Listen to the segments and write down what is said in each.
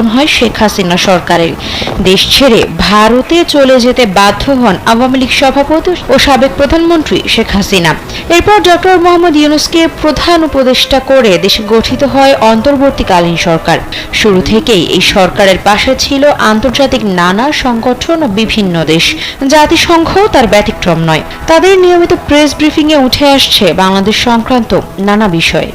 পতন হয় শেখ হাসিনা সরকারের। দেশ ছেড়ে ভারতে চলে যেতে বাধ্য হন আওয়ামী লীগ সভাপতি ও সাবেক প্রধানমন্ত্রী শেখ হাসিনা। এরপর ডক্টর মোহাম্মদ ইউনূসকে প্রধান উপদেষ্টা করে দেশে গঠিত হয় অন্তর্বর্তীকালীন সরকার। শুরু থেকেই এই সরকারের পাশে ছিল আন্তর্জাতিক নানা সংগঠন ও বিভিন্ন দেশ। জাতিসংঘও তার ব্যতিক্রম নয়। তাদের নিয়মিত প্রেস ব্রিফিংয়ে উঠে আসছে বাংলাদেশ সংক্রান্ত নানা বিষয়।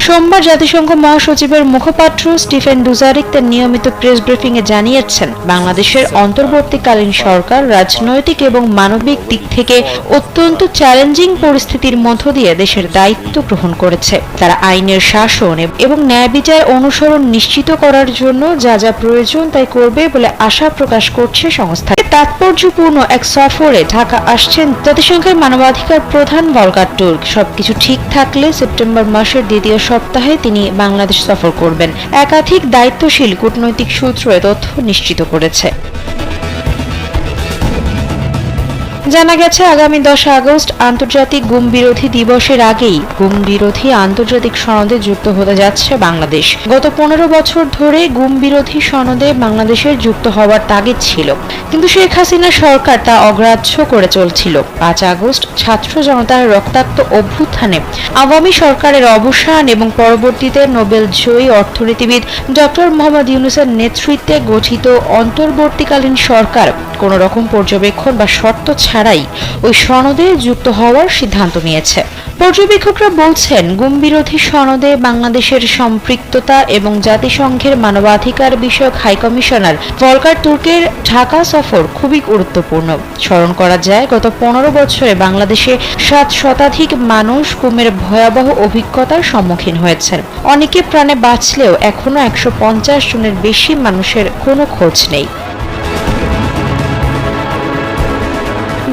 সোমবার জাতিসংঘ মহাসচিবের মুখপাত্র স্টিফেন ডুজারিক তার নিয়মিত প্রেস ব্রিফিংয়ে জানিয়েছেন, বাংলাদেশের অন্তর্বর্তীকালীন সরকার রাজনৈতিক এবং মানবিক দিক থেকে অত্যন্ত চ্যালেঞ্জিং পরিস্থিতির মধ্য দিয়ে দেশের দায়িত্ব গ্রহণ করেছে। তারা আইনের শাসন এবং ন্যায় বিচার অনুসরণ নিশ্চিত করার জন্য যা যা প্রয়োজন তাই করবে বলে আশা প্রকাশ করছে সংস্থা। তাৎপর্যপূর্ণ এক সফরে ঢাকা আসছেন জাতিসংঘের মানবাধিকার প্রধান ভলকার টুর্ক। সবকিছু ঠিক থাকলে সেপ্টেম্বর মাসের দ্বিতীয় সপ্তাহে তিনি বাংলাদেশ সফর করবেন, একাধিক দায়িত্বশীল কূটনৈতিক সূত্র এ তথ্য নিশ্চিত করেছে। জানা গেছে, আগামী 10 আগস্ট আন্তর্জাতিক গুম বিরোধী দিবসের আগেই গুম বিরোধী আন্তর্জাতিক সনদে যুক্ত হতে যাচ্ছে বাংলাদেশ। গত 15 বছর ধরে গুম বিরোধী সনদে বাংলাদেশের যুক্ত হওয়ার তাগিদ ছিল, কিন্তু শেখ হাসিনা সরকার তা অগ্রাহ্য করে চলছিল। 5 আগস্ট ছাত্র জনতার রক্তাক্ত অভ্যুত্থানে আওয়ামী সরকারের অবসান এবং পরবর্তীতে নোবেল জয়ী অর্থনীতিবিদ ডক্টর মোহাম্মদ ইউনূসের নেতৃত্বে গঠিত অন্তর্বর্তীকালীন সরকার কোনো রকম পর্যবেক্ষণ বা শর্ত ছাড়াই ওই সনদে যুক্ত হওয়ার সিদ্ধান্ত নিয়েছে। পর্যবেক্ষকরা বলছেন, গুম বিরোধী সনদে বাংলাদেশের সম্পৃক্ততা এবং জাতিসংঘের মানবাধিকার বিষয়ক হাইকমিশনার ভলকার তুর্কের ঢাকা সফর খুবই গুরুত্বপূর্ণ। স্মরণ করা যায়, গত 15 বছরে বাংলাদেশে 7 শতাধিক মানুষ গুমের ভয়াবহ অভিজ্ঞতার সম্মুখীন হয়েছেন। অনেকে প্রাণে বাঁচলেও এখনো 150 জনের বেশি মানুষের কোনো খোঁজ নেই।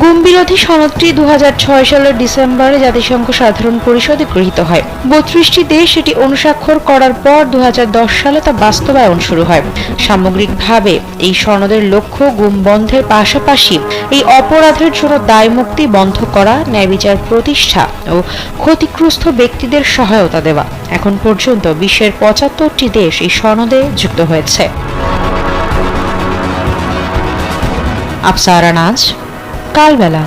গুম বিরোধী সনদটি 2006 সালের ডিসেম্বরে জাতিসংঘ সাধারণ পরিষদে গৃহীত হয়। 32টি দেশ এটি অনুস্বাক্ষর করার পর 2010 সালে তা বাস্তবায়ন শুরু হয়। সামগ্রিকভাবে এই সনদের লক্ষ্য গুম বন্ধের পাশাপাশি এই অপরাধের জন্য দায়মুক্তি বন্ধ করা, ন্যায় বিচার প্রতিষ্ঠা ও ক্ষতিগ্রস্ত ব্যক্তিদের সহায়তা দেওয়া। এখন পর্যন্ত বিশ্বের 75টি দেশ এই সনদে যুক্ত হয়েছে। আফসারা নাজ, কালবেলা।